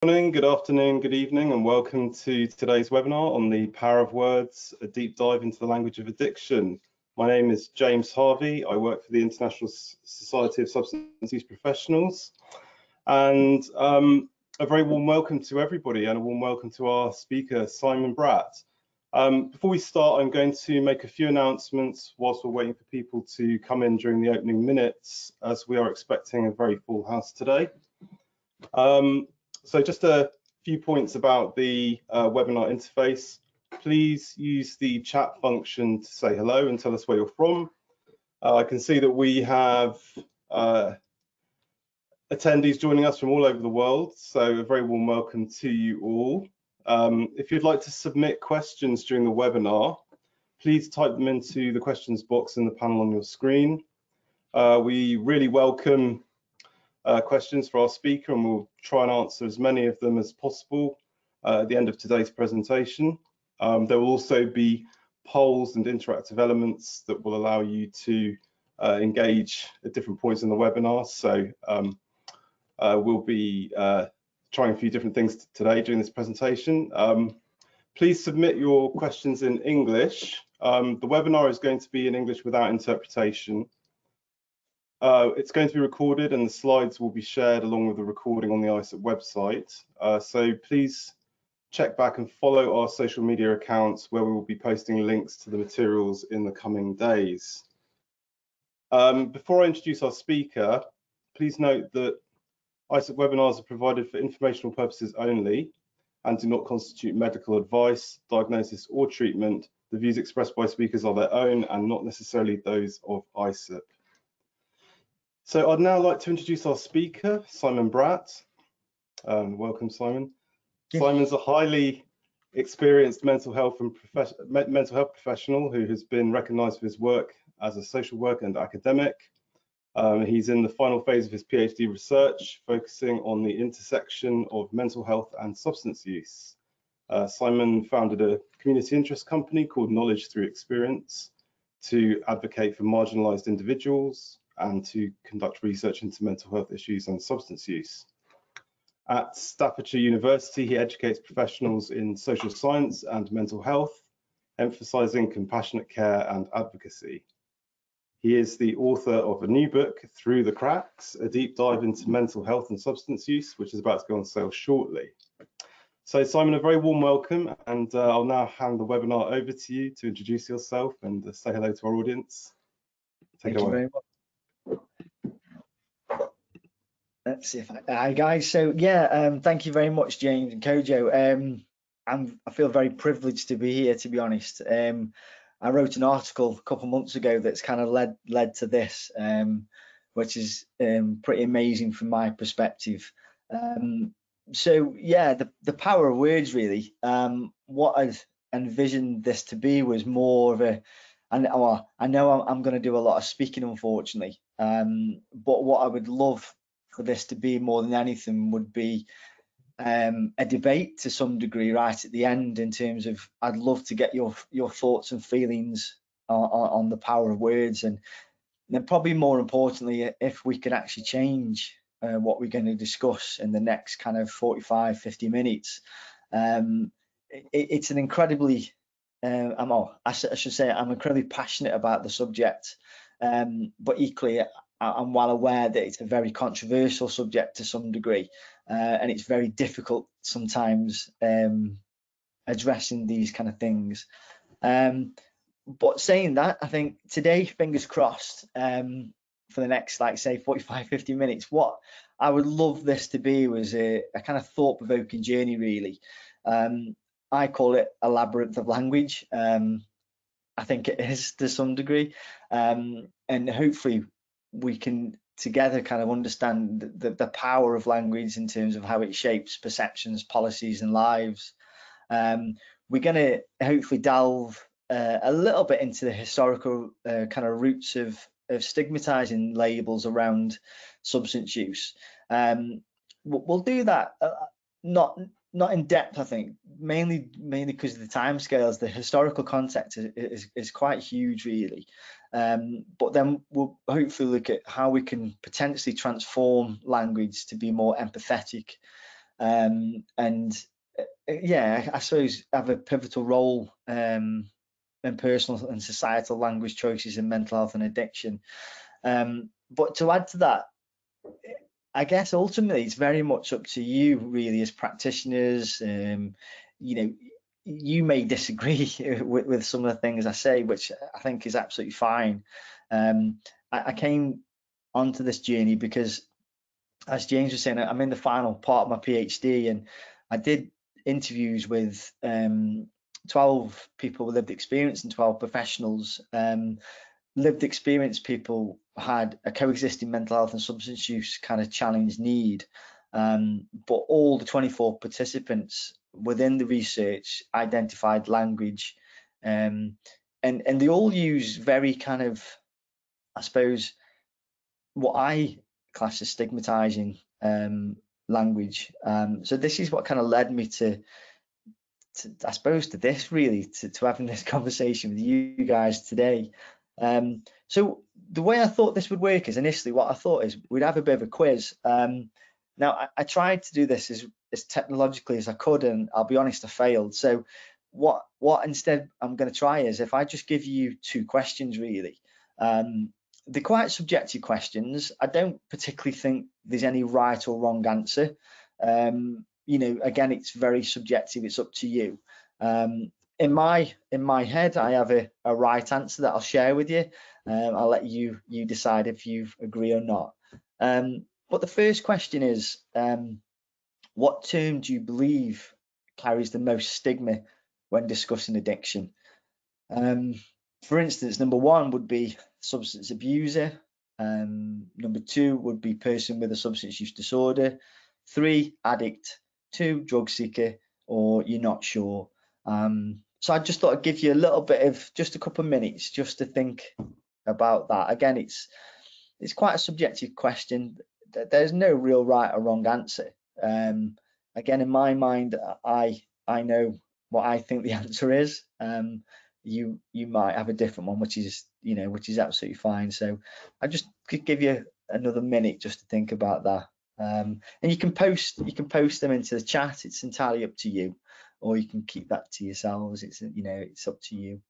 Morning, good afternoon, good evening, and welcome to today's webinar on the power of words, a deep dive into the language of addiction. My name is James Harvey. I work for the International Society of Substance Use Professionals, and a very warm welcome to everybody and a warm welcome to our speaker, Simon Bratt. Before we start, I'm going to make a few announcements whilst we're waiting for people to come in during the opening minutes, as we are expecting a very full house today. So just a few points about the webinar interface. Please use the chat function to say hello and tell us where you're from. I can see that we have attendees joining us from all over the world, so a very warm welcome to you all. If you'd like to submit questions during the webinar, please type them into the questions box in the panel on your screen. We really welcome questions for our speaker, and we'll try and answer as many of them as possible at the end of today's presentation. There will also be polls and interactive elements that will allow you to engage at different points in the webinar. So we'll be trying a few different things today during this presentation. Please submit your questions in English. The webinar is going to be in English without interpretation. It's going to be recorded and the slides will be shared along with the recording on the ISSUP website. So please check back and follow our social media accounts where we will be posting links to the materials in the coming days. Before I introduce our speaker, please note that ISSUP webinars are provided for informational purposes only and do not constitute medical advice, diagnosis or treatment. The views expressed by speakers are their own and not necessarily those of ISSUP. So I'd now like to introduce our speaker, Simon Bratt. Welcome, Simon. Yes. Simon's a highly experienced mental health professional who has been recognised for his work as a social worker and academic. He's in the final phase of his PhD research, focusing on the intersection of mental health and substance use. Simon founded a community interest company called Knowledge Through Experience to advocate for marginalised individuals and to conduct research into mental health issues and substance use. At Staffordshire University, he educates professionals in social science and mental health, emphasising compassionate care and advocacy. He is the author of a new book, Through the Cracks, a deep dive into mental health and substance use, which is about to go on sale shortly. So Simon, a very warm welcome, and I'll now hand the webinar over to you to introduce yourself and say hello to our audience. Thank you very much. Let's see if hi guys. So yeah, thank you very much, James and Kojo. I feel very privileged to be here, to be honest. I wrote an article a couple of months ago that's kind of led to this, which is pretty amazing from my perspective. So yeah, the power of words, really. What I envisioned this to be was more of a, and I know I'm going to do a lot of speaking, unfortunately, but what I would love for this to be more than anything would be a debate to some degree right at the end, in terms of I'd love to get your thoughts and feelings on the power of words, and then probably more importantly, if we can actually change what we're going to discuss in the next kind of 45-50 minutes. It's an incredibly I should say I'm incredibly passionate about the subject, but equally I'm well aware that it's a very controversial subject to some degree, and it's very difficult sometimes addressing these kind of things. But saying that, I think today, fingers crossed, for the next, like say, 45-50 minutes, what I would love this to be was a kind of thought-provoking journey, really. I call it a labyrinth of language. I think it is to some degree, and hopefully we can together kind of understand the power of language in terms of how it shapes perceptions, policies and lives. We're going to hopefully delve a little bit into the historical kind of roots of stigmatizing labels around substance use. We'll do that not in depth, I think, mainly because of the timescales. The historical context is quite huge, really. But then we'll hopefully look at how we can potentially transform language to be more empathetic, and yeah, I suppose have a pivotal role in personal and societal language choices in mental health and addiction. But to add to that, I guess ultimately it's very much up to you really as practitioners. You know, you may disagree with some of the things I say, which I think is absolutely fine. I came onto this journey because, as James was saying, I'm in the final part of my PhD, and I did interviews with 12 people with lived experience and 12 professionals. Lived experience people had a coexisting mental health and substance use kind of challenge need, but all the 24 participants within the research identified language, and they all use very kind of, I suppose, what I class as stigmatizing language. So this is what kind of led me to I suppose to this really, to having this conversation with you guys today. So the way I thought this would work is, initially what I thought is we'd have a bit of a quiz. Now I tried to do this as technologically as I could, and I'll be honest, I failed. So what instead I'm going to try is, if I just give you 2 questions really. They're quite subjective questions. I don't particularly think there's any right or wrong answer. You know, again, it's very subjective. It's up to you. In my head, I have a right answer that I'll share with you. I'll let you decide if you agree or not. But the first question is, what term do you believe carries the most stigma when discussing addiction? For instance, number 1 would be substance abuser. Number 2 would be person with a substance use disorder. 3, addict. 2, drug seeker, or you're not sure. So I just thought I'd give you a little bit of, just a couple of minutes just to think about that. Again, it's quite a subjective question. There's no real right or wrong answer. Again, in my mind, I know what I think the answer is. You might have a different one, which is absolutely fine. So I just could give you another minute just to think about that. And you can post them into the chat. It's entirely up to you, or you can keep that to yourselves. It's it's up to you.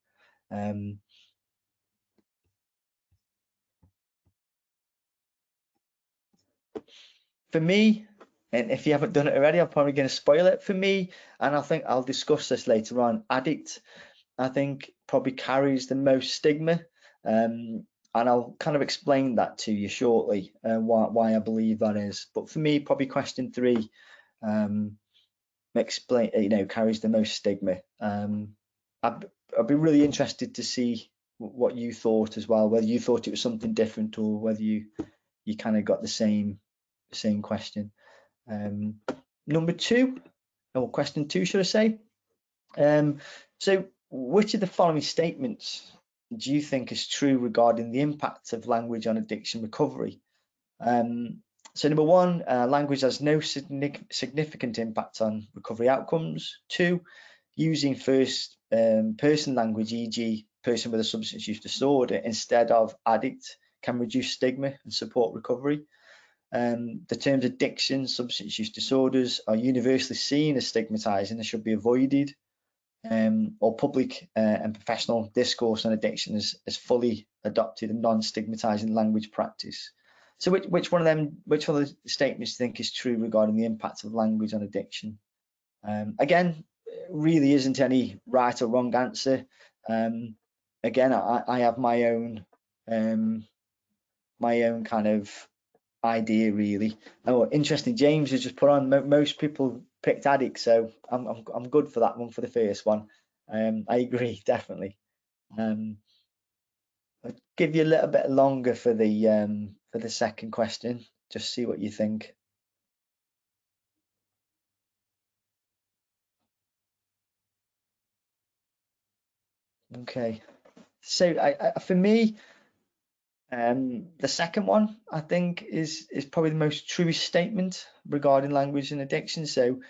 For me, and if you haven't done it already, I'm probably going to spoil it for me, and I think I'll discuss this later on. Addict, I think, probably carries the most stigma, and I'll kind of explain that to you shortly, why I believe that is. But for me, probably question 3 carries the most stigma. I'd be really interested to see what you thought as well, whether you thought it was something different, or whether you kind of got the same question. Number 2, or question 2 should I say. So which of the following statements do you think is true regarding the impact of language on addiction recovery? So number 1, language has no significant impact on recovery outcomes. 2, using first person language, e.g. person with a substance use disorder, instead of addict, can reduce stigma and support recovery. The terms addiction, substance use disorders are universally seen as stigmatizing and should be avoided. Or public and professional discourse on addiction is fully adopted and non-stigmatizing language practice. So which one of the statements do you think is true regarding the impact of language on addiction? Again, really isn't any right or wrong answer. Again, I have my own kind of idea really. Oh, interesting. James has just put on, most people picked addict, so I'm good for that one, for the first one. I agree, definitely. I'll give you a little bit longer for the second question, just see what you think. Okay, so for me, the second one I think is probably the most truest statement regarding language and addiction. So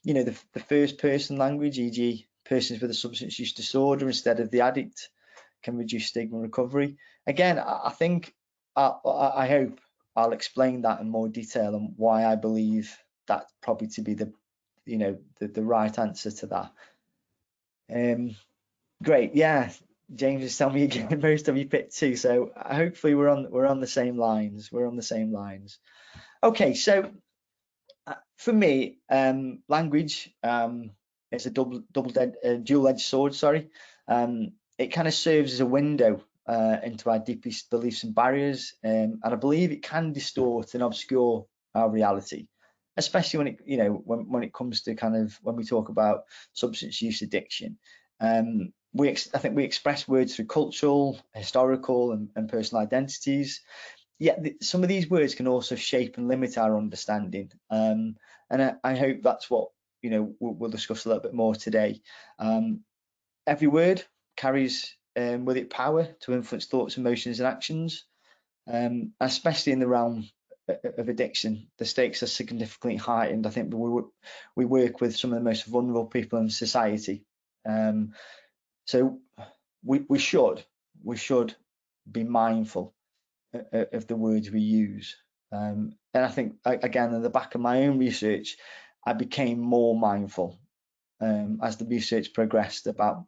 the first person language, e.g. persons with a substance use disorder instead of the addict, can reduce stigma and recovery. Again, I think I hope I'll explain that in more detail and why I believe that probably to be the, you know, the right answer to that. Great, yeah. James is telling me again, most of you picked 2, so hopefully we're on the same lines. We're on the same lines. Okay, so for me, language is a dual-edged sword. Sorry, it kind of serves as a window into our deepest beliefs and barriers, and I believe it can distort and obscure our reality, especially when it, you know, when it comes to kind of when we talk about substance use addiction. I think we express words through cultural, historical, and personal identities. Yet some of these words can also shape and limit our understanding. And I hope that's what, you know, we'll discuss a little bit more today. Every word carries with it power to influence thoughts, emotions, and actions. Especially in the realm of addiction, the stakes are significantly heightened. I think we work with some of the most vulnerable people in society. So we should be mindful of the words we use. And I think, again, in the back of my own research, I became more mindful as the research progressed about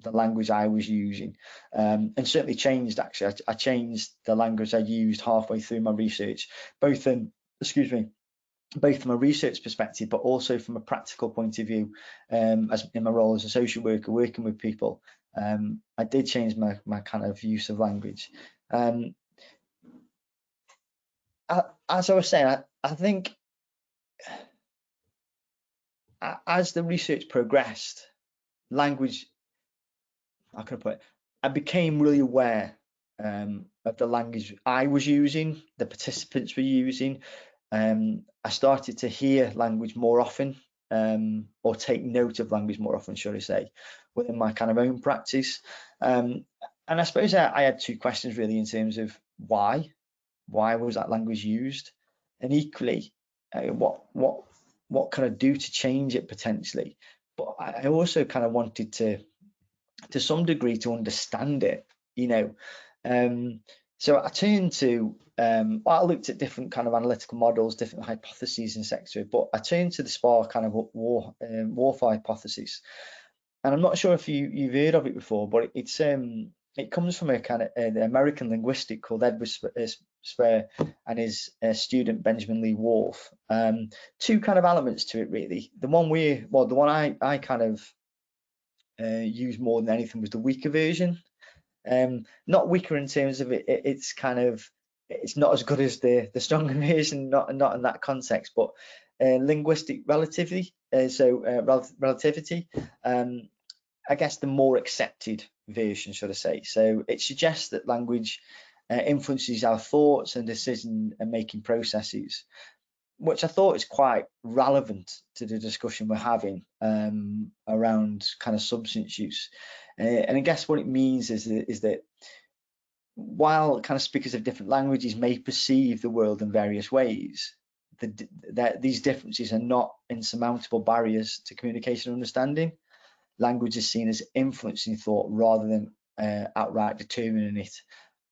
the language I was using, and certainly changed. Actually, I changed the language I used halfway through my research, both from a research perspective, but also from a practical point of view, as in my role as a social worker working with people. I did change my kind of use of language. As I was saying, I think as the research progressed, language, how can I put it? I became really aware of the language I was using, the participants were using. I started to hear language more often, or take note of language more often, should I say, within my kind of own practice. And I suppose I had 2 questions really in terms of why was that language used, and equally, what can I do to change it potentially? But I also kind of wanted to some degree to understand it, you know. So I turned to I looked at different kind of analytical models, different hypotheses, etc. But I turned to the SPAR kind of WARF hypothesis, and I'm not sure if you've heard of it before, but it comes from a kind of an American linguistic called Edward Sperr and his student Benjamin Lee Whorf. 2 kind of elements to it really. The one I kind of used more than anything was the weaker version. Not weaker in terms of it's kind of, it's not as good as the stronger version, not in that context, but linguistic relativity. Relativity. I guess the more accepted version, should I say. So it suggests that language influences our thoughts and decision and making processes, which I thought is quite relevant to the discussion we're having around kind of substance use. And I guess what it means is that while kind of speakers of different languages may perceive the world in various ways, that these differences are not insurmountable barriers to communication and understanding. Language is seen as influencing thought rather than outright determining it.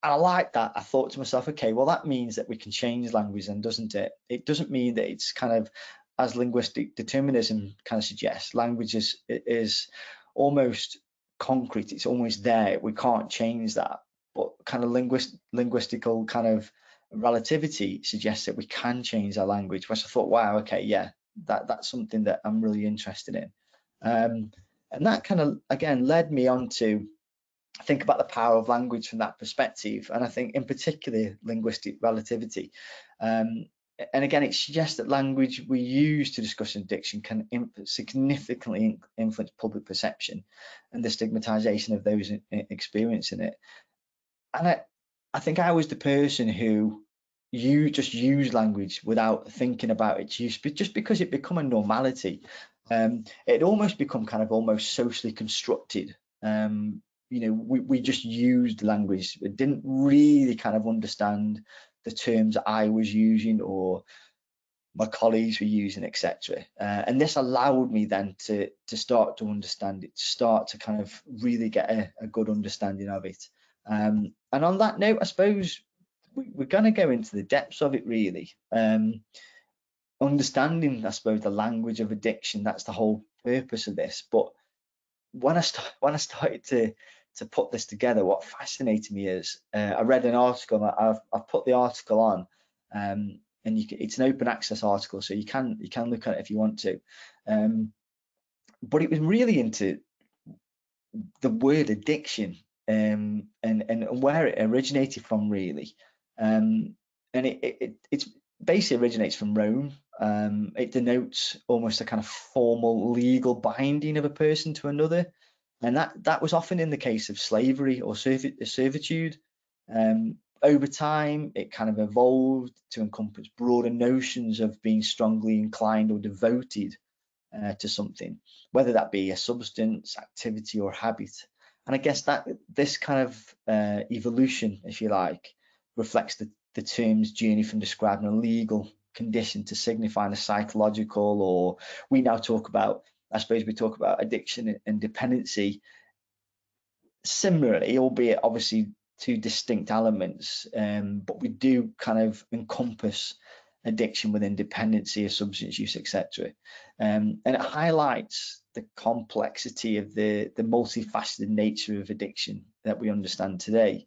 And I like that. I thought to myself, okay, well, that means that we can change language then, doesn't it? It doesn't mean that it's kind of, as linguistic determinism kind of suggests, language is almost concrete. It's almost there. We can't change that. But kind of linguistical kind of relativity suggests that we can change our language, which I thought, wow, okay, yeah, that's something that I'm really interested in. And that kind of, again, led me on to think about the power of language from that perspective. And I think in particular, linguistic relativity. And again, it suggests that language we use to discuss addiction can significantly influence public perception and the stigmatization of those experiencing it. And I think I was the person who just used language without thinking about its use, but just because it become a normality. It almost become kind of almost socially constructed. You know, we just used language. We didn't really kind of understand the terms I was using or my colleagues were using, etc. And this allowed me then to start to understand it, start to kind of really get a good understanding of it. And on that note, I suppose we're going to go into the depths of it really. understanding, I suppose, the language of addiction. That's the whole purpose of this. But when I started to put this together, what fascinated me is I read an article. I've put the article on, and it's an open access article, so you can look at it if you want to. But it was really into the word addiction, and where it originated from, really. And it's basically originates from Rome. It denotes almost a kind of formal legal binding of a person to another, and that was often in the case of slavery or servitude. Over time, it kind of evolved to encompass broader notions of being strongly inclined or devoted to something, whether that be a substance, activity, or habit. And I guess that this kind of evolution, if you like, reflects the term's journey from describing a legal condition to signifying a psychological, or we now talk about, I suppose we talk about addiction and dependency similarly, albeit obviously two distinct elements, but we do kind of encompass addiction within dependency of substance use, etc. And it highlights the complexity of the multifaceted nature of addiction that we understand today.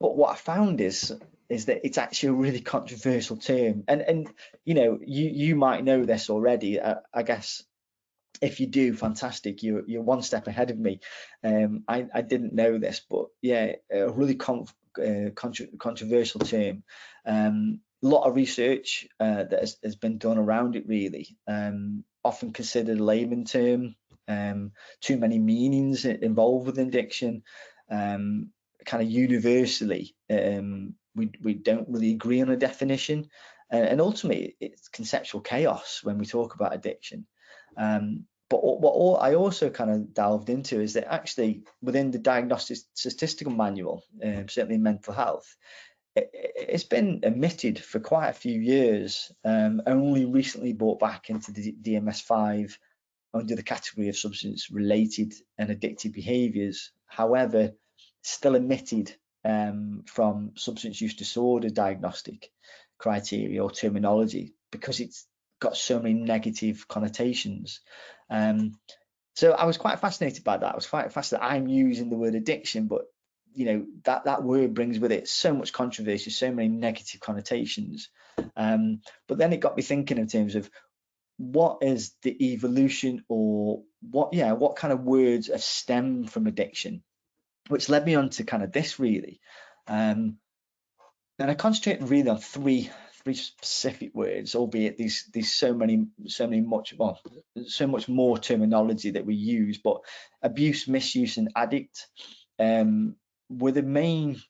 But what I found is that it's actually a really controversial term, and you know, you might know this already. I guess if you do, fantastic. You're one step ahead of me. I didn't know this, but yeah, a really controversial term. A lot of research that has been done around it, really. Often considered a layman term. Too many meanings involved with addiction. Kind of universally, we don't really agree on a definition, and ultimately it's conceptual chaos when we talk about addiction. But what I also kind of delved into is that actually within the Diagnostic Statistical Manual, certainly in mental health, it's been omitted for quite a few years, only recently brought back into the DMS-5 under the category of substance-related and addictive behaviours. However, still omitted from substance use disorder diagnostic criteria or terminology because it's got so many negative connotations. So I was quite fascinated by that. I was quite fascinated. I'm using the word addiction, but you know, that word brings with it so much controversy, so many negative connotations. But then it got me thinking in terms of what is the evolution, or what kind of words have stemmed from addiction, which led me on to kind of this, really. And I concentrated really on three specific words, albeit these so much more terminology that we use, but abuse, misuse, and addict were the main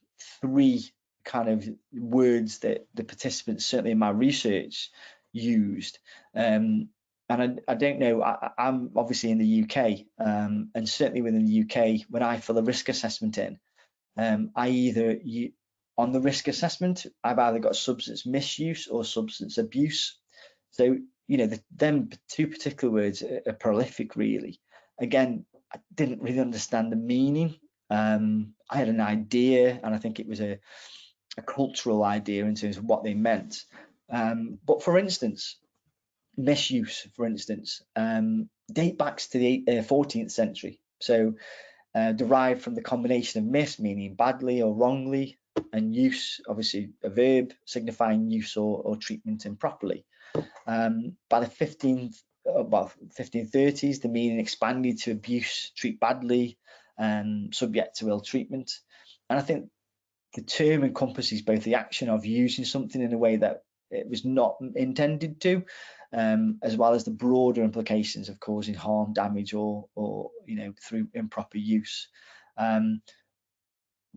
three kind of words that the participants, certainly in my research, used. And I don't know, I'm obviously in the UK, and certainly within the UK, when I fill a risk assessment in, on the risk assessment, I've either got substance misuse or substance abuse. So, you know, them two particular words are prolific, really. Again, I didn't really understand the meaning. I had an idea, and I think it was a cultural idea in terms of what they meant. But for instance, misuse, for instance, date back to the 14th century. So derived from the combination of mis, meaning badly or wrongly, and use, obviously a verb signifying use or treatment improperly. By the 1530s, the meaning expanded to abuse, treat badly, subject to ill treatment. And I think the term encompasses both the action of using something in a way that it was not intended to, as well as the broader implications of causing harm, damage, or you know, through improper use.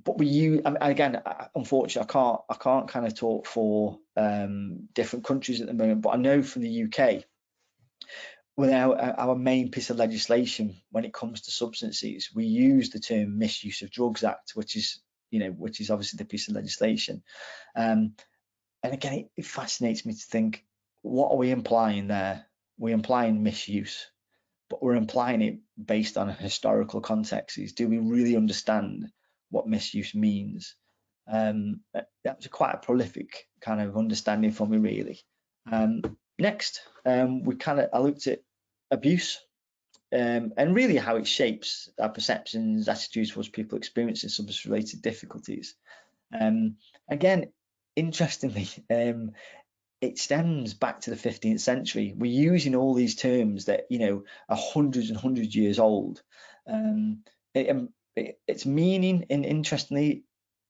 But again, unfortunately, I can't kind of talk for different countries at the moment, but I know from the UK, with our main piece of legislation when it comes to substances, we use the term Misuse of Drugs Act, which is obviously the piece of legislation. And again, it fascinates me to think, what are we implying there? We're implying misuse, but we're implying it based on a historical context. Do we really understand what misuse means? That was quite a prolific kind of understanding for me, really. Next, I looked at abuse, and really how it shapes our perceptions, attitudes towards people experiencing substance-related difficulties. Again, interestingly, it stems back to the 15th century. We're using all these terms that, you know, are hundreds and hundreds of years old. Its meaning, and interestingly,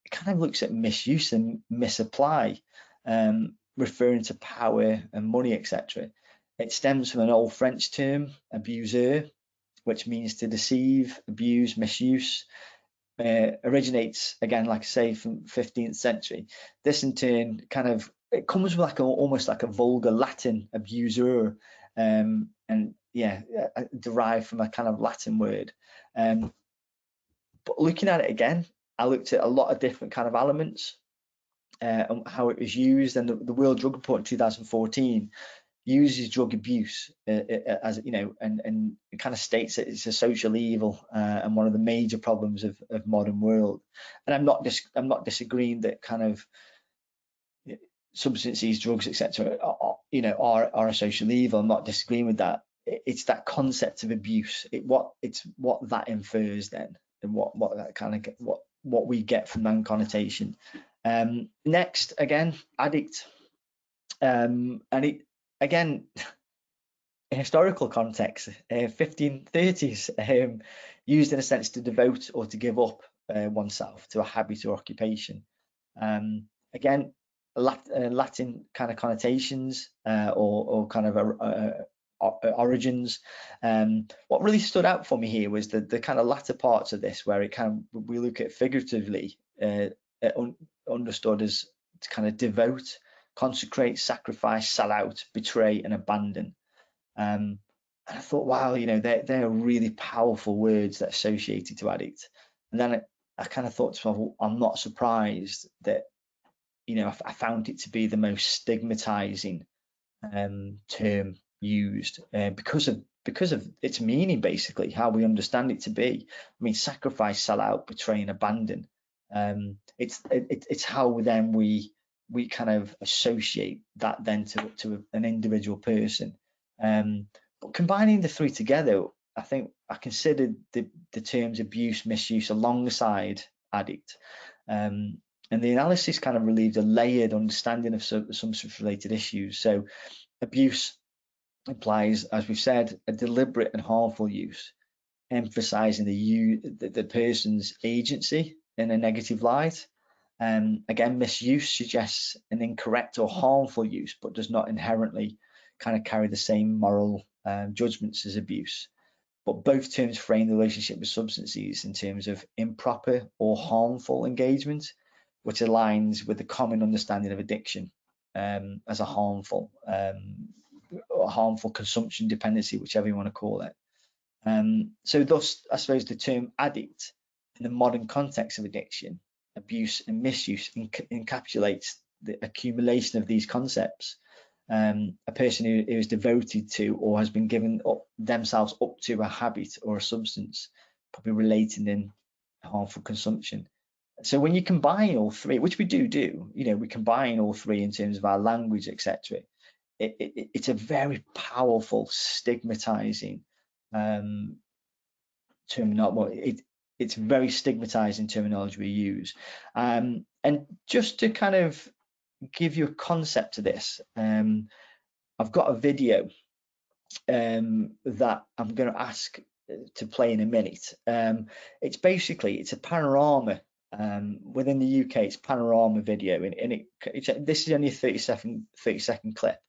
it kind of looks at misuse and misapply, referring to power and money, etc. It stems from an old French term, abuseur, which means to deceive, abuse, misuse. Originates, again, like I say, from 15th century. This in turn it comes with almost like a vulgar Latin, abuseur, and yeah, derived from a kind of Latin word. But looking at it again, I looked at a lot of different kind of elements, and how it was used, and the World Drug Report in 2014 uses drug abuse as, you know, and it kind of states that it's a social evil, and one of the major problems of modern world. And I'm not disagreeing that kind of substances, drugs, etc., are a social evil. I'm not disagreeing with that. It's that concept of abuse. It's what that infers then, and what that kind of what we get from that connotation. Next, again, addict, and it again. Historical context, 1530s, used in a sense to devote or to give up oneself to a habit or occupation. Again, Latin kind of connotations, or kind of origins. What really stood out for me here was the kind of latter parts of this, where we look at figuratively, understood as to kind of devote, consecrate, sacrifice, sell out, betray, and abandon. And I thought, wow, you know, they're really powerful words that are associated to addict. And then I kind of thought to myself, well, I'm not surprised that, you know, I found it to be the most stigmatizing term used, because of its meaning, basically how we understand it to be. I mean, sacrifice, sell out, betray, and abandon. It's how then we kind of associate that then to an individual person. But combining the three together, I think I considered the terms abuse, misuse alongside addict, and the analysis kind of relieved a layered understanding of substance-related issues. So abuse implies, as we've said, a deliberate and harmful use, emphasizing the person's agency in a negative light. Again, misuse suggests an incorrect or harmful use, but does not inherently kind of carry the same moral judgments as abuse. But both terms frame the relationship with substances in terms of improper or harmful engagement, which aligns with the common understanding of addiction as a harmful consumption dependency, whichever you want to call it. So thus, I suppose the term addict in the modern context of addiction, abuse and misuse encapsulates the accumulation of these concepts. A person who is devoted to or has been given themselves up to a habit or a substance, probably relating in harmful consumption. So when you combine all three, which we do, you know, we combine all three in terms of our language, etc. It's a very powerful stigmatizing terminology. It's very stigmatizing terminology we use. And just to kind of give you a concept of this, I've got a video that I'm going to ask to play in a minute. It's a panorama. Within the UK, it's panorama video, and this is only a 30-second clip.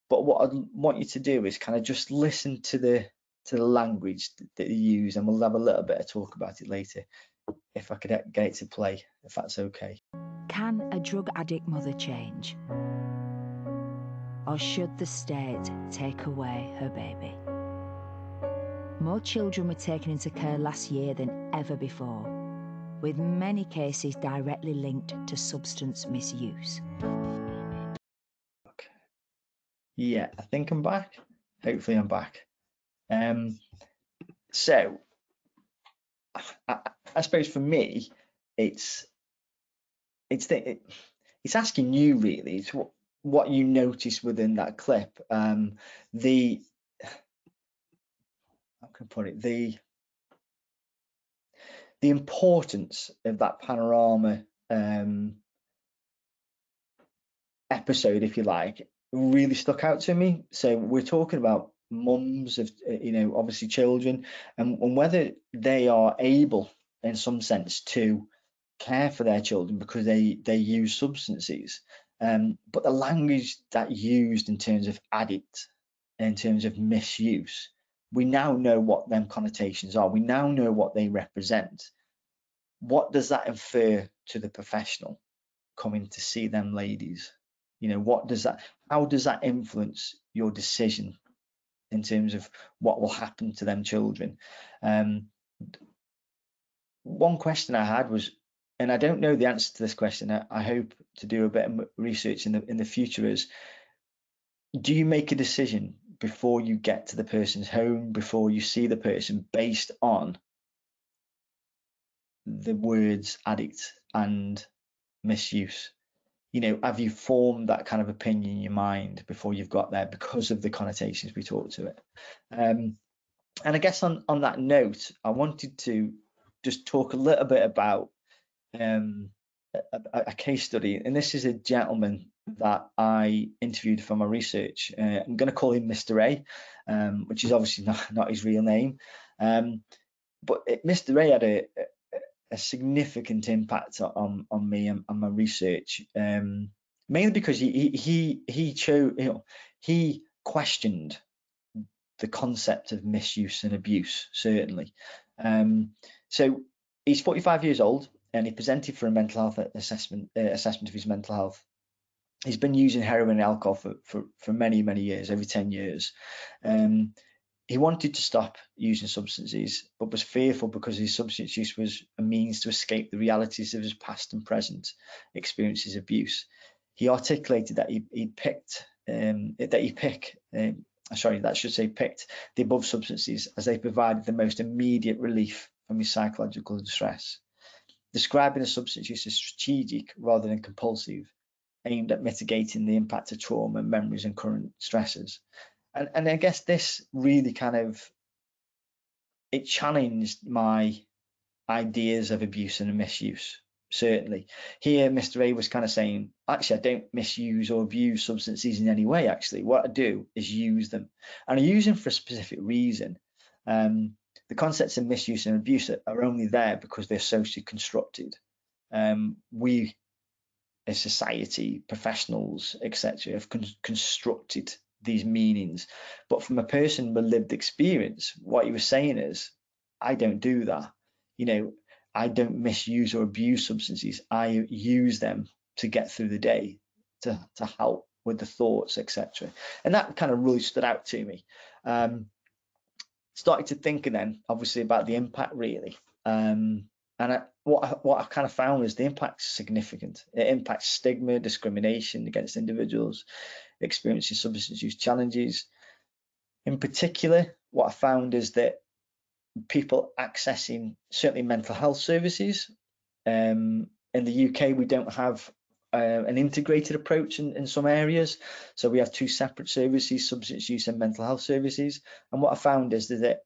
But what I want you to do is kind of just listen to the language that you use, and we'll have a little bit of talk about it later, if I could get it to play, if that's okay. Can a drug addict mother change? Or should the state take away her baby? More children were taken into care last year than ever before, with many cases directly linked to substance misuse. Okay. Yeah, I think I'm back. Hopefully I'm back. So I suppose for me, it's asking you really, what you notice within that clip, the, how can I put it, the importance of that panorama episode, if you like, really stuck out to me. So we're talking about mums of, obviously children, and whether they are able in some sense to care for their children because they use substances, but the language that used in terms of addict, in terms of misuse, we now know what them connotations are. We now know what they represent. What does that infer to the professional coming to see them ladies? What does that, how does that influence your decision in terms of what will happen to them children? One question I had was, and I don't know the answer to this question, I hope to do a bit of research in the future, is, do you make a decision before you get to the person's home, before you see the person, based on the words addict and misuse? Have you formed that kind of opinion in your mind before you've got there because of the connotations we talked to it? And I guess on that note, I wanted to just talk a little bit about a case study. And this is a gentleman that I interviewed for my research. I'm going to call him Mr. A, which is obviously not his real name. But Mr. A had a significant impact on me and my research, mainly because he questioned the concept of misuse and abuse, certainly. So he's 45 years old, and he presented for a mental health assessment of his mental health. He's been using heroin and alcohol for many years, over 10 years. He wanted to stop using substances, but was fearful because his substance use was a means to escape the realities of his past and present experiences of abuse. He articulated that he picked the above substances as they provided the most immediate relief from his psychological distress, describing the substance use as strategic rather than compulsive, aimed at mitigating the impact of trauma, memories, and current stresses. And I guess this really it challenged my ideas of abuse and misuse. Certainly, here Mr. A was kind of saying, actually, I don't misuse or abuse substances in any way. Actually, what I do is use them, and I use them for a specific reason. The concepts of misuse and abuse are only there because they're socially constructed. We, as society, professionals, etc., have constructed these meanings. But from a person with lived experience, what he was saying is, I don't do that. I don't misuse or abuse substances. I use them to get through the day, to help with the thoughts, etc. And that kind of really stood out to me. Started to think then, obviously, about the impact, really. What I've kind of found is the impact's significant. It impacts stigma, discrimination against individuals experiencing substance use challenges. In particular, what I found is that people accessing certainly mental health services. In the UK, we don't have an integrated approach in some areas. So we have two separate services, substance use and mental health services. And what I found is that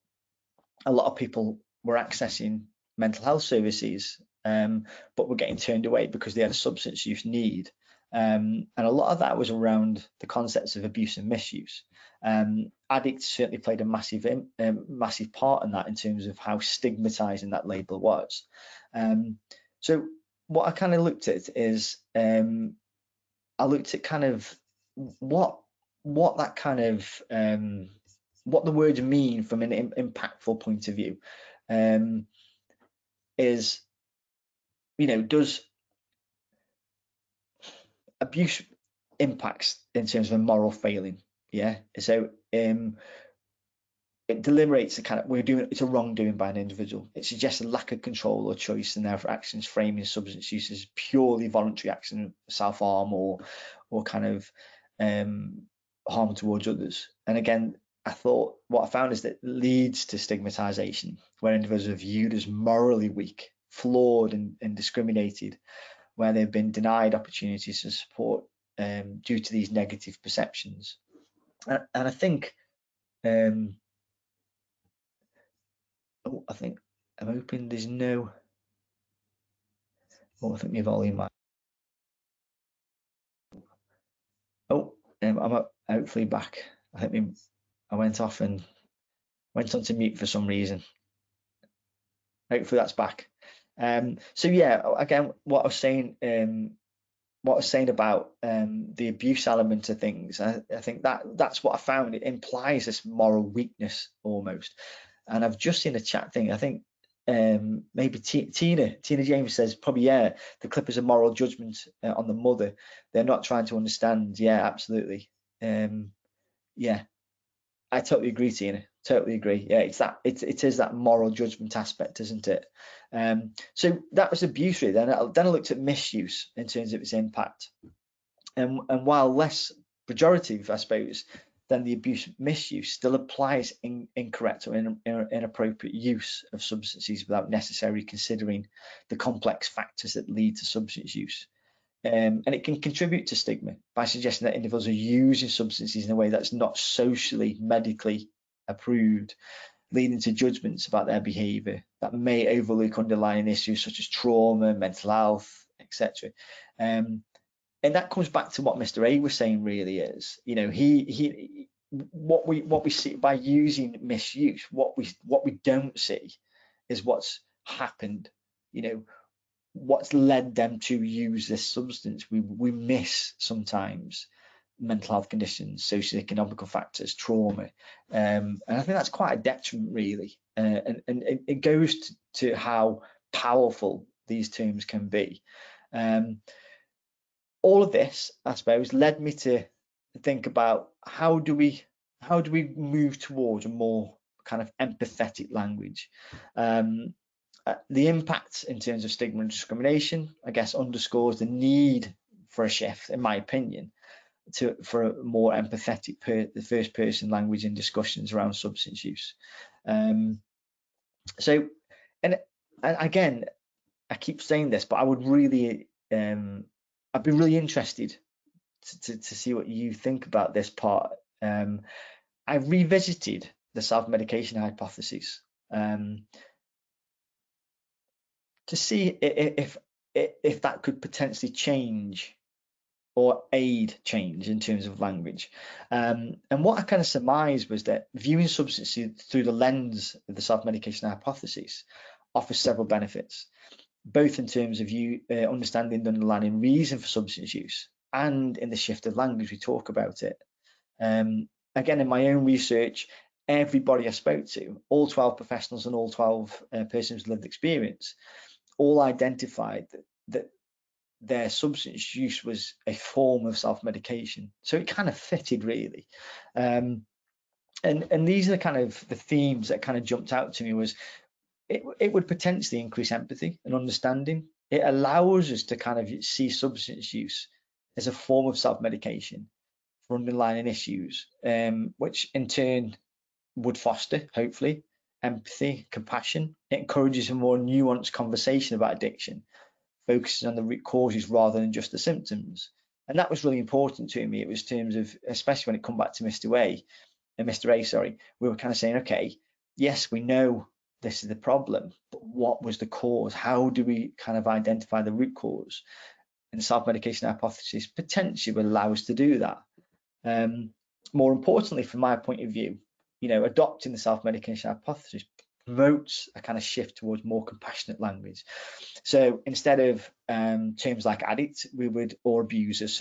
a lot of people were accessing mental health services, but were getting turned away because they had a substance use need. And a lot of that was around the concepts of abuse and misuse. Addicts certainly played a massive part in that, in terms of how stigmatizing that label was. So what I kind of looked at is, I looked at kind of what that kind of what the words mean from an impactful point of view. Is, does abuse impacts in terms of a moral failing? Yeah. So it deliberates a kind of, it's a wrongdoing by an individual. It suggests a lack of control or choice, and therefore actions framing substance use as purely voluntary action, self-harm or kind of harm towards others. And again, I thought what I found is that it leads to stigmatization, where individuals are viewed as morally weak, flawed, and discriminated, where they've been denied opportunities to support due to these negative perceptions. And I think, I think I'm hoping there's no, I think my volume might, I'm hopefully back. I think I went off and went on to mute for some reason. Hopefully that's back. So yeah, again, what I was saying about the abuse element of things, I think that's what I found. It implies this moral weakness almost. And I've just seen a chat thing. I think maybe Tina James says probably, yeah, the clip is a moral judgment on the mother. They're not trying to understand. Yeah, absolutely. Yeah, I totally agree, Tina. Totally agree. Yeah, it is that moral judgment aspect, isn't it? So that was abuse, really. Then I looked at misuse in terms of its impact, and while less pejorative, I suppose, than the abuse misuse, still applies incorrect or inappropriate use of substances without necessarily considering the complex factors that lead to substance use. And it can contribute to stigma by suggesting that individuals are using substances in a way that's not socially, medically approved, leading to judgments about their behaviour that may overlook underlying issues such as trauma, mental health, etc. And that comes back to what Mr. A was saying. Really, is what we see by using misuse. What we don't see is what's happened. What's led them to use this substance. We miss sometimes mental health conditions, socioeconomical factors, trauma, and I think that's quite a detriment, really. And it goes to how powerful these terms can be. All of this, I suppose, led me to think about how do we move towards a more kind of empathetic language. The impact in terms of stigma and discrimination, I guess, underscores the need for a shift, in my opinion, for a more empathetic first person language in discussions around substance use. So, and again, I keep saying this, but I would really, I'd be really interested to see what you think about this part. I revisited the self-medication hypothesis to see if that could potentially change or aid change in terms of language. And what I kind of surmised was that viewing substances through the lens of the self-medication hypothesis offers several benefits, both in terms of understanding the underlying reason for substance use and in the shift of language we talk about it. Again, in my own research, everybody I spoke to, all 12 professionals and all 12 persons with lived experience, all identified that their substance use was a form of self-medication. So it kind of fitted, really. And these are kind of the themes that kind of jumped out to me. Was it would potentially increase empathy and understanding. It allows us to kind of see substance use as a form of self-medication for underlying issues, which in turn would foster, hopefully, empathy, compassion. It encourages a more nuanced conversation about addiction, focusing on the root causes rather than just the symptoms. And that was really important to me. It was in terms of, especially when it come back to Mr. A, we were kind of saying, okay, yes, we know this is the problem, but what was the cause? How do we kind of identify the root cause? And self-medication hypothesis potentially will allow us to do that. More importantly, from my point of view, adopting the self-medication hypothesis promotes a kind of shift towards more compassionate language. So instead of terms like addict, or abusers,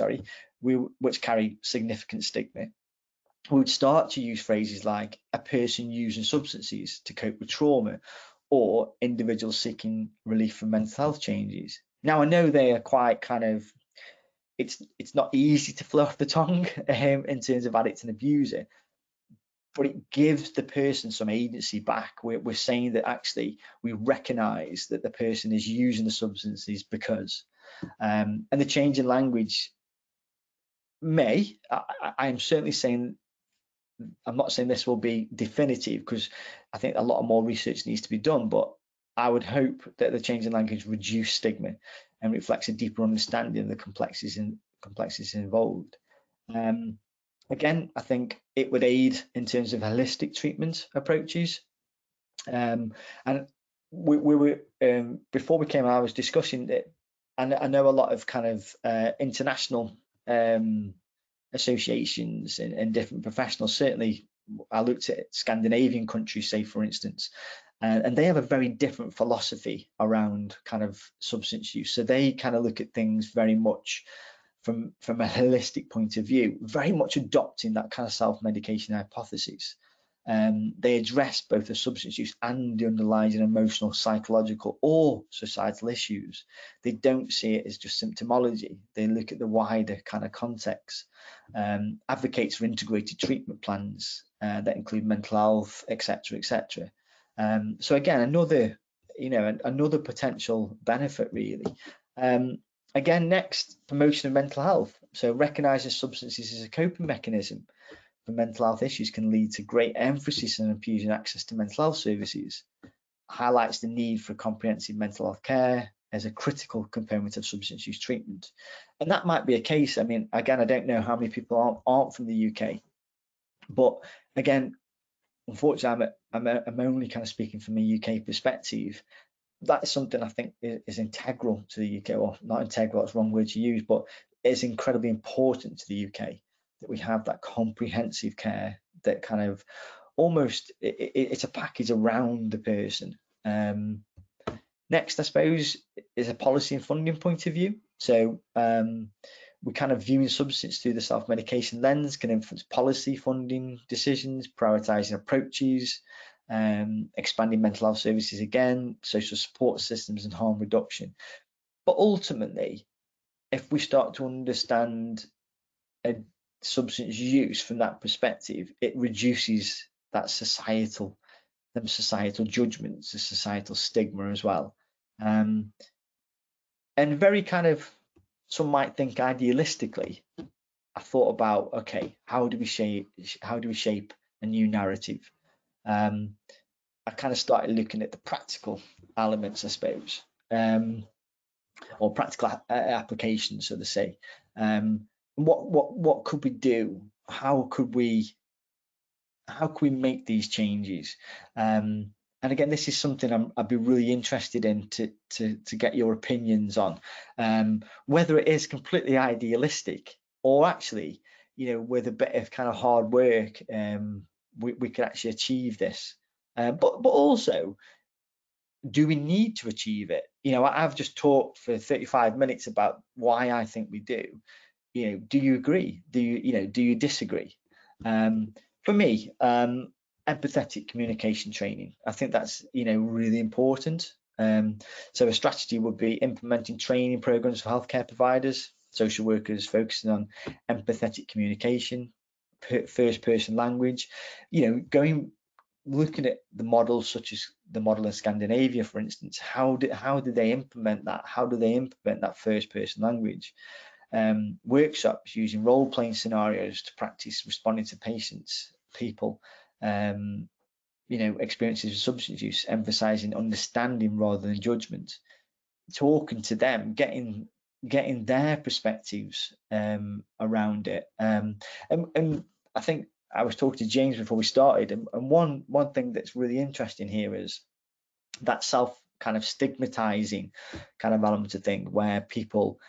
which carry significant stigma, we would start to use phrases like a person using substances to cope with trauma, or individuals seeking relief from mental health changes. Now, I know they are quite kind of, it's not easy to flow off the tongue in terms of addict and abuser, but it gives the person some agency back. We're saying that actually we recognize that the person is using the substances because, and the change in language I'm certainly saying, I'm not saying this will be definitive, because I think a lot more research needs to be done, but I would hope that the change in language reduce stigma and reflects a deeper understanding of the complexities involved. Again, I think it would aid in terms of holistic treatment approaches. And we were before we came out, I was discussing it, and I know a lot of kind of international associations and different professionals. Certainly, I looked at Scandinavian countries, say for instance, and they have a very different philosophy around kind of substance use. So they kind of look at things very much from a holistic point of view, very much adopting that kind of self-medication hypothesis. They address both the substance use and the underlying emotional, psychological, or societal issues. They don't see it as just symptomology. They look at the wider kind of context. Advocates for integrated treatment plans that include mental health, etc., etc. So again, another potential benefit really. Again, next, promotion of mental health. So recognizing substances as a coping mechanism for mental health issues can lead to great emphasis on improving access to mental health services. Highlights the need for comprehensive mental health care as a critical component of substance use treatment. And that might be a case. I mean, again, I don't know how many people aren't from the UK, but again, unfortunately, I'm only kind of speaking from a UK perspective. That is something I think is integral to the UK, or not integral, that's the wrong word to use, but it's incredibly important to the UK that we have that comprehensive care that kind of almost, it's a package around the person. Next, I suppose, is a policy and funding point of view. So we kind of viewing substance through the self-medication lens can influence policy, funding decisions, prioritising approaches, expanding mental health services again, social support systems and harm reduction. But ultimately, if we start to understand substance use from that perspective, it reduces that societal judgments, the societal stigma as well. And very kind of, some might think idealistically, I thought about, okay, how do we shape a new narrative? I kind of started looking at the practical elements, I suppose, or practical applications, so to say. What could we do? How could we make these changes? And again, this is something I'd be really interested in to get your opinions on, whether it is completely idealistic or actually, with a bit of kind of hard work, we could actually achieve this. But also, do we need to achieve it? I've just talked for 35 minutes about why I think we do. Do you agree? Do you disagree? For me, empathetic communication training, I think that's really important. So a strategy would be implementing training programs for healthcare providers, social workers, focusing on empathetic communication, first person language, looking at the models such as the model in Scandinavia, for instance. How do they implement that? How do they implement that first person language? Workshops using role-playing scenarios to practice responding to people experiences of substance use, emphasizing understanding rather than judgment, talking to them, getting their perspectives around it. And I think I was talking to James before we started, and one thing that's really interesting here is that self kind of stigmatizing kind of element of thing, where people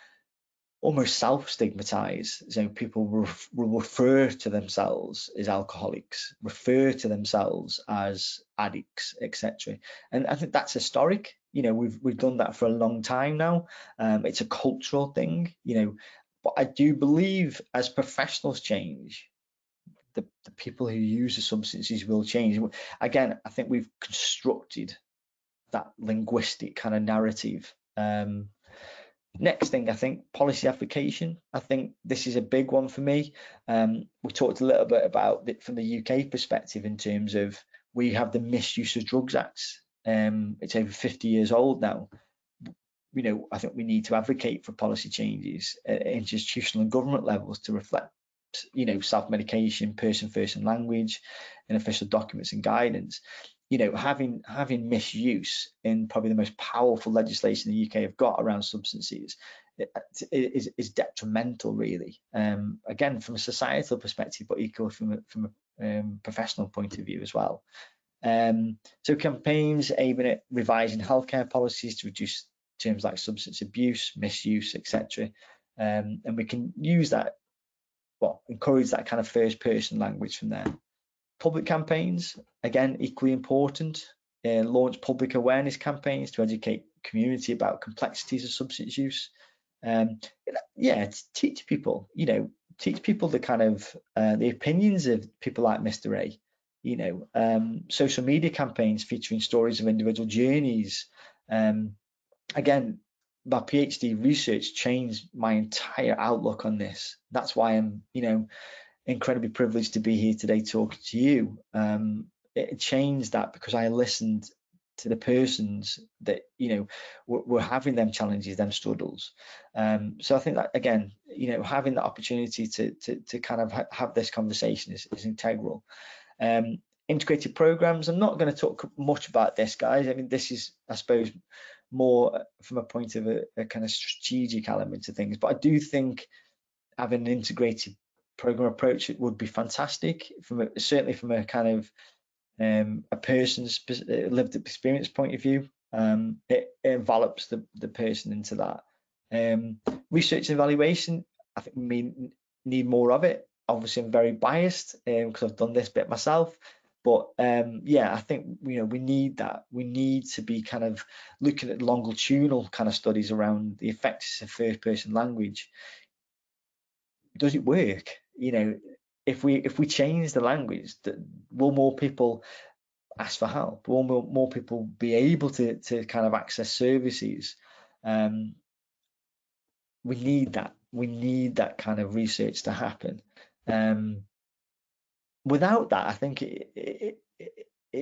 almost self-stigmatize. So people will refer to themselves as alcoholics, refer to themselves as addicts, etc. And I think that's historic. We've done that for a long time now. It's a cultural thing, but I do believe as professionals change, the people who use the substances will change. Again, I think we've constructed that linguistic kind of narrative. Next thing, I think policy application. I think this is a big one for me. We talked a little bit about it from the UK perspective in terms of, we have the Misuse of Drugs Act. It's over 50 years old now. I think we need to advocate for policy changes at institutional and government levels to reflect, self-medication, person-first language in official documents and guidance. Having misuse in probably the most powerful legislation the UK have got around substances is detrimental, really. Again, from a societal perspective, but equally from a professional point of view as well. So campaigns aiming at revising healthcare policies to reduce terms like substance abuse, misuse, etc. And we can use that, well, encourage that kind of first person language from there. Public campaigns, again, equally important. Launch public awareness campaigns to educate community about complexities of substance use. Teach people, teach people the kind of the opinions of people like Mr. A. Social media campaigns featuring stories of individual journeys. Again, my PhD research changed my entire outlook on this. That's why I'm, incredibly privileged to be here today talking to you. It changed that because I listened to the persons that were having them challenges, them struggles. So I think that, again, having the opportunity to kind of have this conversation is integral. Integrated programs, I'm not going to talk much about this, guys. I mean, this is, I suppose, more from a point of a kind of strategic element of things, but I do think having an integrated program approach, it would be fantastic, certainly from a kind of a person's lived experience point of view. It envelops the person into that. Research and evaluation, I think we need more of it. Obviously, I'm very biased because I've done this bit myself, but I think we need that. We need to be kind of looking at longitudinal kind of studies around the effects of first person language. Does it work? If we change the language, will more people ask for help? Will more people be able to kind of access services? We need that. We need that kind of research to happen. Without that, I think it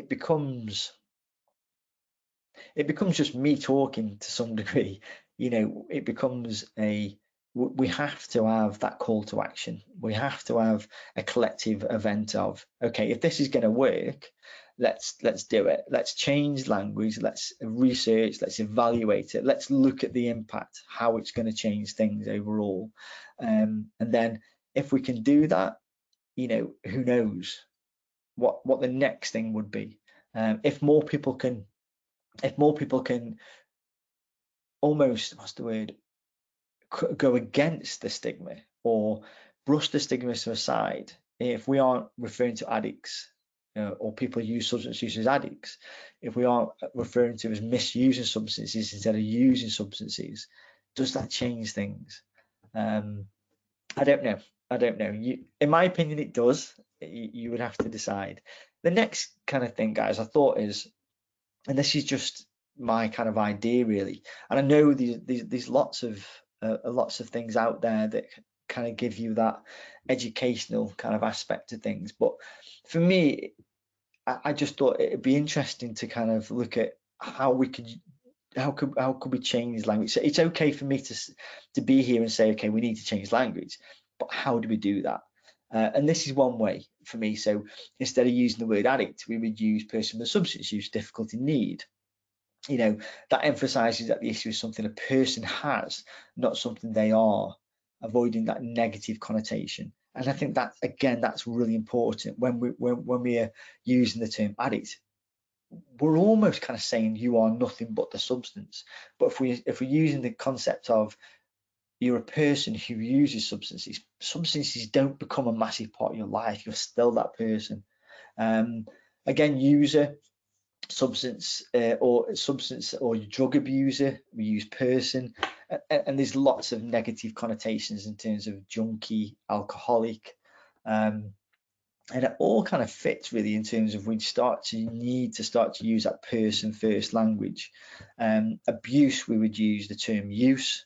becomes just me talking to some degree. It becomes we have to have that call to action. We have to have a collective event of, okay, if this is going to work, let's do it. Let's change language. Let's research. Let's evaluate it. Let's look at the impact, how it's going to change things overall. And then if we can do that, who knows what the next thing would be. If more people can almost, what's the word, go against the stigma or brush the stigma aside. If we aren't referring to addicts or people who use substance use as addicts, if we aren't referring to as misusing substances instead of using substances, does that change things? I don't know. In my opinion, it does. You would have to decide. The next kind of thing, guys, I thought is, and this is just my kind of idea really, and I know there's lots of things out there that kind of give you that educational kind of aspect of things, but for me, I just thought it'd be interesting to kind of look at how could we change language. So it's okay for me to be here and say, okay, we need to change language, but how do we do that? And this is one way for me. So instead of using the word addict, we would use person with substance use difficulty need. That emphasizes that the issue is something a person has, not something they are, avoiding that negative connotation. And I think that, again, that's really important when we are using the term addict. We're almost kind of saying you are nothing but the substance. But if we're using the concept of you're a person who uses substances don't become a massive part of your life. You're still that person. Again, user, substance or drug abuser, we use person, and there's lots of negative connotations in terms of junkie, alcoholic, and it all kind of fits really in terms of we need to start to use that person first language. Abuse, we would use the term use.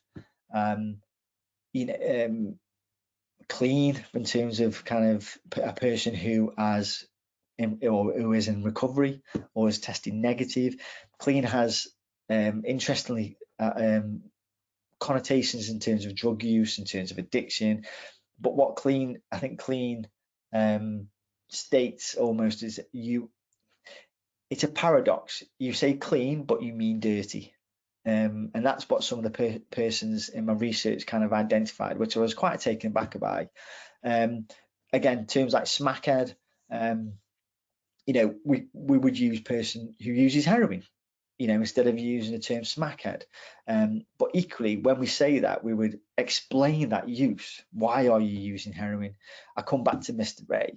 Clean, in terms of kind of a person who has or who is in recovery or is testing negative. Clean has interestingly connotations in terms of drug use, in terms of addiction, but what I think clean states almost is it's a paradox. You say clean but you mean dirty. And that's what some of the persons in my research kind of identified, which I was quite taken aback by. Again, terms like smackhead, you know, we would use person who uses heroin, you know, instead of using the term smackhead. But equally, when we say that, we would explain that use. Why are you using heroin? I come back to Mr. A.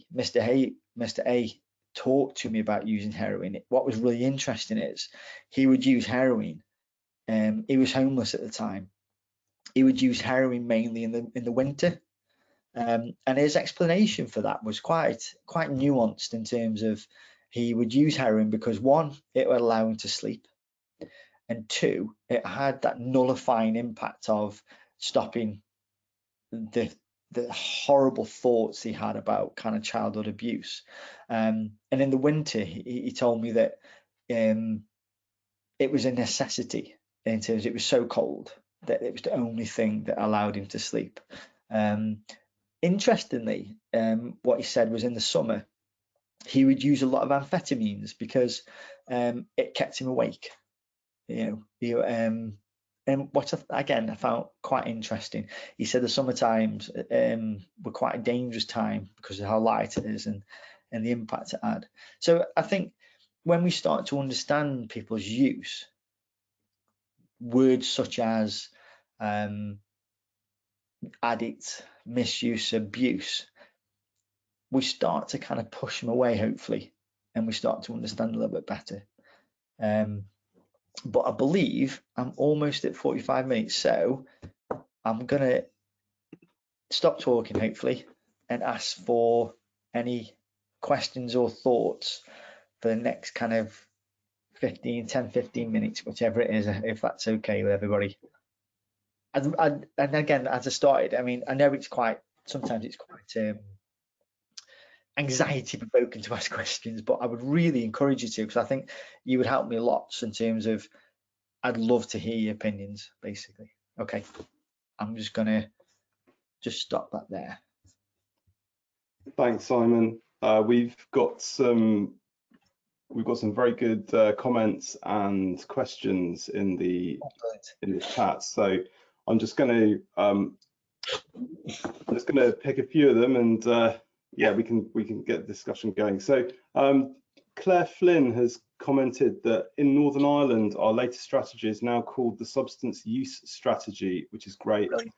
Mr. A talked to me about using heroin. What was really interesting is he would use heroin. He was homeless at the time. He would use heroin mainly in the winter. And his explanation for that was quite nuanced in terms of he would use heroin because, one, it would allow him to sleep, and two, it had that nullifying impact of stopping the horrible thoughts he had about kind of childhood abuse. And in the winter, he told me that it was a necessity in terms of it was so cold that it was the only thing that allowed him to sleep. Interestingly, what he said was in the summer, he would use a lot of amphetamines because it kept him awake. You know, and what again I found quite interesting, he said the summer times were quite a dangerous time because of how light it is and the impact it had. So I think when we start to understand people's use, words such as addict, misuse, abuse, we start to kind of push them away, hopefully, and we start to understand a little bit better. But I believe I'm almost at 45 minutes, so I'm going to stop talking, hopefully, and ask for any questions or thoughts for the next kind of 10, 15 minutes, whichever it is, if that's okay with everybody. And again, as I started, I mean, I know sometimes it's quite anxiety provoking to ask questions, but I would really encourage you to, because I think you would help me lots in terms of, I'd love to hear your opinions, basically. Okay, I'm just gonna stop that there. Thanks, Simon. We've got some very good comments and questions in the chat. So I'm just going to pick a few of them, and yeah, we can get the discussion going. So Claire Flynn has commented that in Northern Ireland, our latest strategy is now called the substance use strategy, which is great. Really?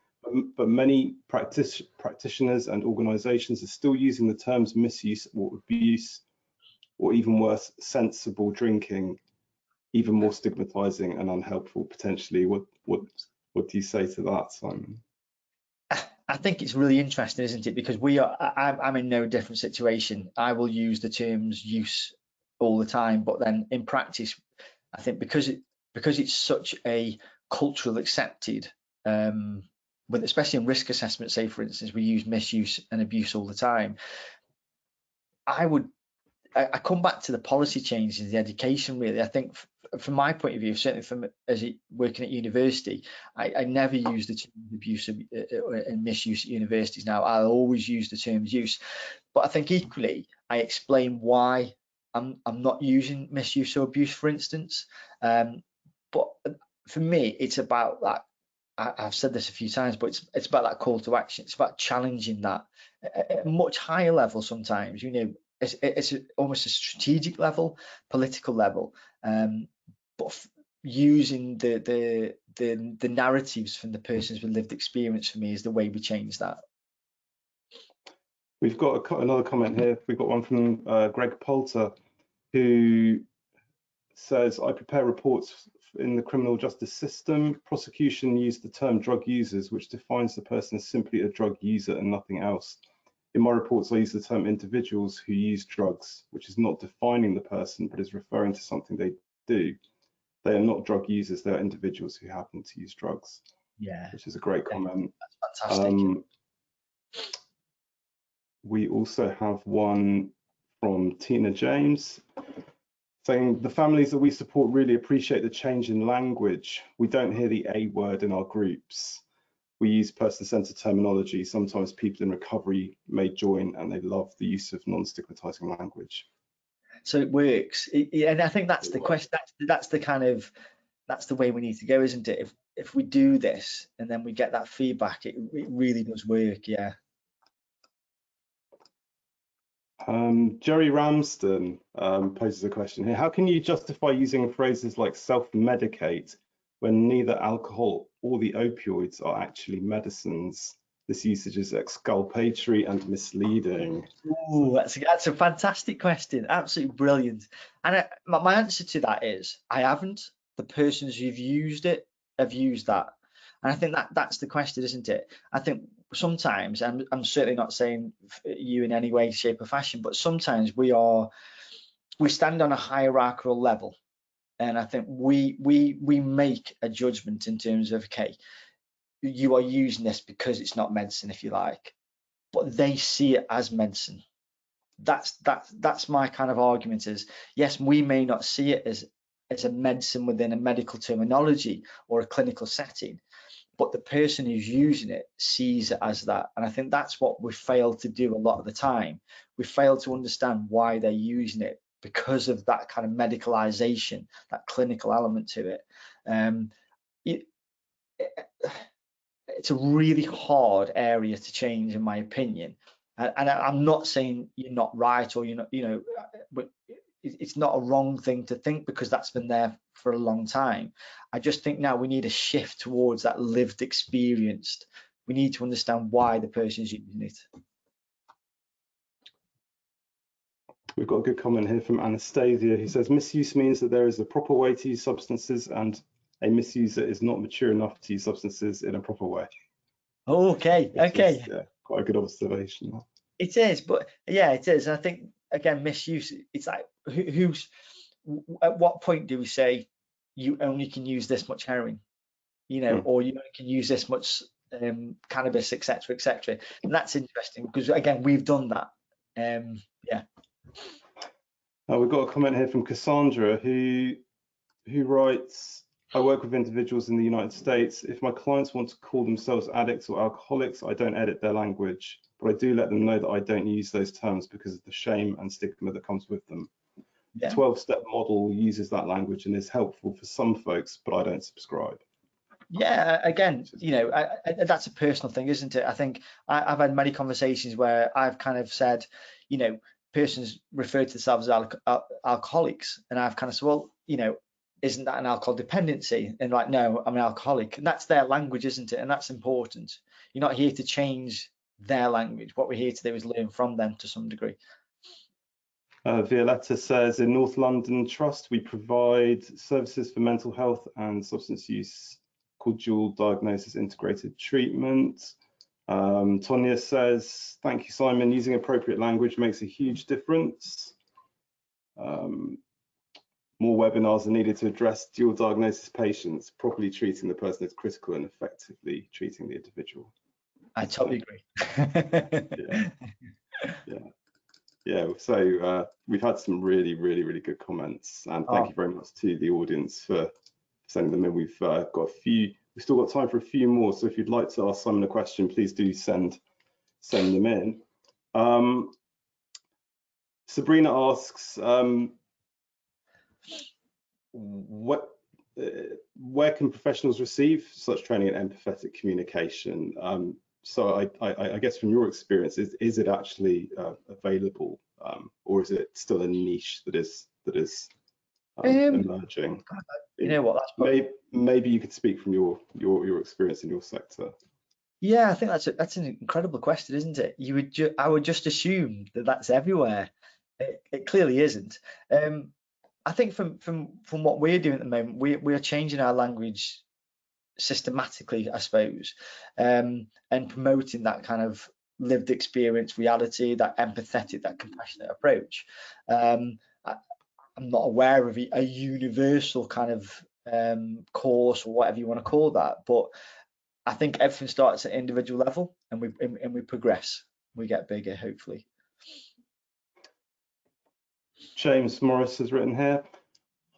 But many practitioners and organisations are still using the terms misuse or abuse, or even worse, sensible drinking, even more stigmatising and unhelpful potentially. What do you say to that, Simon? I think it's really interesting, isn't it? Because I'm in no different situation. I will use the terms use all the time, but then in practice, I think because it's such a cultural accepted, with especially in risk assessment, say for instance, we use misuse and abuse all the time. I come back to the policy changes, the education, really. I think from my point of view, certainly from working at university, I never use the term abuse and misuse at universities now. I always use the terms use. But I think equally, I explain why I'm not using misuse or abuse, for instance. But for me, it's about that. I've said this a few times, but it's about that call to action. It's about challenging that at a much higher level sometimes, you know. It's almost a strategic level, political level, but using the narratives from the persons with lived experience, for me, is the way we change that. We've got another comment here. We've got one from Greg Poulter, who says, I prepare reports in the criminal justice system. Prosecution use the term drug users, which defines the person as simply a drug user and nothing else. In my reports, I use the term individuals who use drugs, which is not defining the person, but is referring to something they do. They are not drug users, they are individuals who happen to use drugs. Yeah, which is a great comment. That's fantastic. We also have one from Tina James saying, the families that we support really appreciate the change in language. We don't hear the A word in our groups. We use person-centered terminology. Sometimes people in recovery may join and they love the use of non-stigmatizing language. So it works. And I think that's the question. That's the kind of that's the way we need to go, isn't it? If we do this and then we get that feedback, it really does work. Yeah. Jerry Ramsden poses a question here. How can you justify using phrases like self-medicate when neither alcohol or the opioids are actually medicines? This usage is exculpatory and misleading. Ooh, that's a fantastic question. Absolutely brilliant. And my answer to that is I haven't. The persons who've used it have used that. And I think that's the question, isn't it? I think sometimes, and I'm certainly not saying you in any way, shape or fashion, but sometimes we stand on a hierarchical level. And I think we make a judgment in terms of, okay, you are using this because it's not medicine, if you like, but they see it as medicine. That's my kind of argument is, yes, we may not see it as a medicine within a medical terminology or a clinical setting, but the person who's using it sees it as that. And I think that's what we fail to do a lot of the time. We fail to understand why they're using it because of that kind of medicalization, that clinical element to it. It's a really hard area to change, in my opinion. And I'm not saying you're not right or you're not, but it's not a wrong thing to think because that's been there for a long time. I just think now we need a shift towards that lived experience. We need to understand why the person's using it. We've got a good comment here from Anastasia who says misuse means that there is a proper way to use substances and a misuser is not mature enough to use substances in a proper way. Okay. Yeah, quite a good observation. It is, but yeah, it is. And I think again, misuse. It's like at what point do we say you only can use this much heroin, or you only can use this much cannabis, etc., etc. And that's interesting because again, we've done that. Yeah. We've got a comment here from Cassandra who writes, I work with individuals in the United States. If my clients want to call themselves addicts or alcoholics, I don't edit their language, but I do let them know that I don't use those terms because of the shame and stigma that comes with them. Yeah. The 12-step model uses that language and is helpful for some folks, but I don't subscribe. Yeah, again, that's a personal thing, isn't it? I think I've had many conversations where I've kind of said, persons refer to themselves as alcoholics, and I've kind of said, well, isn't that an alcohol dependency? And like, no, I'm an alcoholic. And that's their language, isn't it? And that's important. You're not here to change their language. What we're here to do is learn from them to some degree. Violetta says, in North London Trust, we provide services for mental health and substance use called dual diagnosis integrated treatment. Tonya says, thank you, Simon. Using appropriate language makes a huge difference. More webinars are needed to address dual diagnosis patients. Properly treating the person is critical and effectively treating the individual. I totally agree. Yeah. So we've had some really good comments, and thank you very much to the audience for sending them in. We've got a few. We've still got time for a few more. So if you'd like to ask Simon a question, please do send them in. Sabrina asks, where can professionals receive such training in empathetic communication? So I guess from your experience, is it actually available, or is it still a niche that is emerging? You know what? That's maybe you could speak from your experience in your sector. Yeah, I think that's an incredible question, isn't it? I would just assume that that's everywhere. It clearly isn't. I think from what we're doing at the moment, we are changing our language systematically, I suppose, and promoting that kind of lived experience reality, that empathetic, that compassionate approach. I'm not aware of a universal kind of course or whatever you want to call that, but I think everything starts at individual level, and we progress. We get bigger, hopefully. James Morris has written here.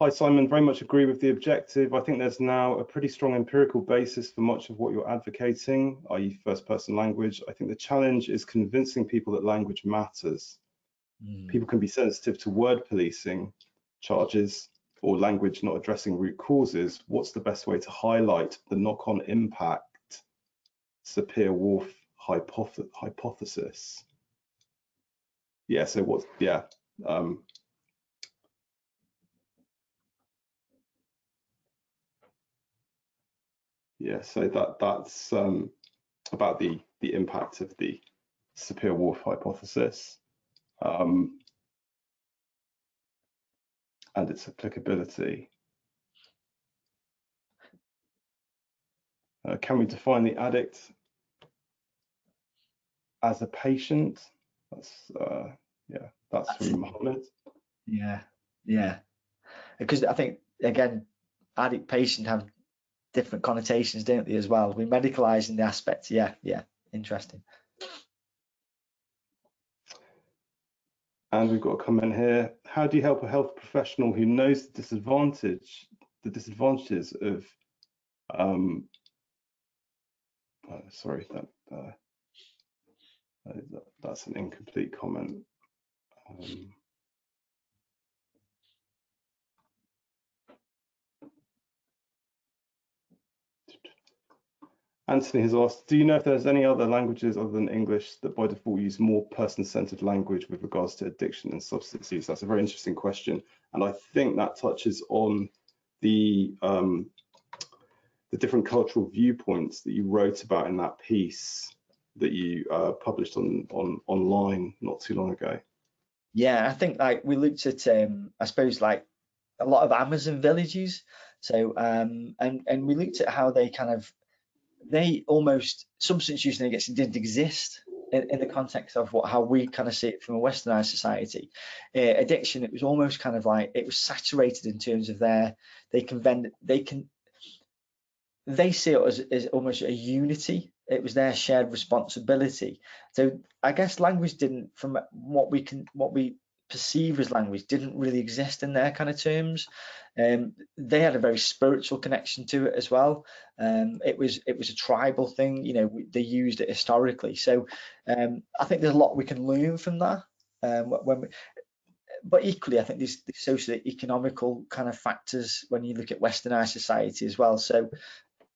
Hi Simon, very much agree with the objective. I think there's now a pretty strong empirical basis for much of what you're advocating, i.e. first person language. I think the challenge is convincing people that language matters. People can be sensitive to word policing charges, or language not addressing root causes, what's the best way to highlight the knock-on impact? Sapir-Whorf hypothesis. Yeah, so what's, yeah. Yeah, so that's about the impact of the Sapir-Whorf hypothesis and its applicability. Can we define the addict as a patient? That's yeah, that's from Mohammed. Yeah, because I think again, addict patient have different connotations, don't they, as well? We're medicalizing the aspect. Yeah, interesting. And we've got a comment here. How do you help a health professional who knows the disadvantages of sorry, that's an incomplete comment. Anthony has asked, do you know if there's any other languages other than English that by default use more person-centered language with regards to addiction and substance use? That's a very interesting question, and I think that touches on the different cultural viewpoints that you wrote about in that piece that you published online not too long ago. Yeah, I think like we looked at I suppose like a lot of Amazon villages, so and we looked at how they kind of almost substance use and addiction didn't exist in the context of how we kind of see it from a westernized society. Addiction, it was almost kind of like it was saturated in terms of they see it as almost a unity. It was their shared responsibility. So I guess language didn't, from what we perceive as language, didn't really exist in their kind of terms. They had a very spiritual connection to it as well. It was a tribal thing, you know, they used it historically. So I think there's a lot we can learn from that. But equally, I think these socio-economical kind of factors when you look at westernized society as well. So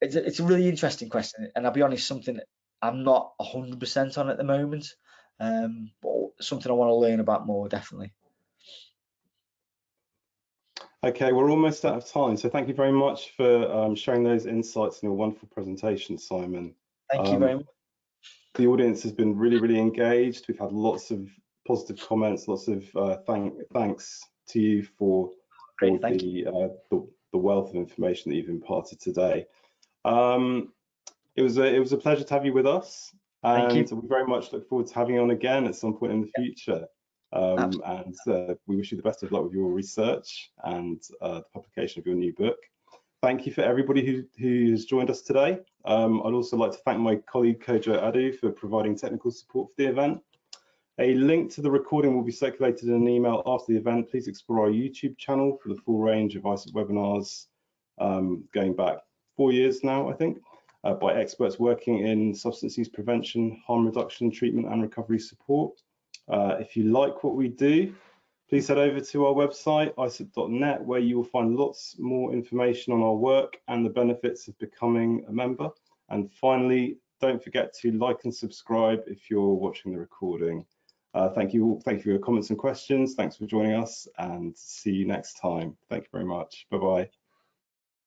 it's a really interesting question, and I'll be honest, something I'm not 100% on at the moment, but something I want to learn about more, definitely. Okay, we're almost out of time, so thank you very much for sharing those insights in your wonderful presentation, Simon. Thank you very much. The audience has been really engaged. We've had lots of positive comments, lots of thanks to you for the wealth of information that you've imparted today. It was a pleasure to have you with us, and we very much look forward to having you on again at some point in the future. And we wish you the best of luck with your research and the publication of your new book. Thank you for everybody who has joined us today. I'd also like to thank my colleague Kojo Adu for providing technical support for the event. A link to the recording will be circulated in an email after the event. Please explore our YouTube channel for the full range of ISSUP webinars going back 4 years now, I think, by experts working in substance use prevention, harm reduction, treatment and recovery support. If you like what we do, please head over to our website, issup.net, where you will find lots more information on our work and the benefits of becoming a member. And finally, don't forget to like and subscribe if you're watching the recording. Thank you for your comments and questions. Thanks for joining us, and see you next time. Thank you very much. Bye-bye.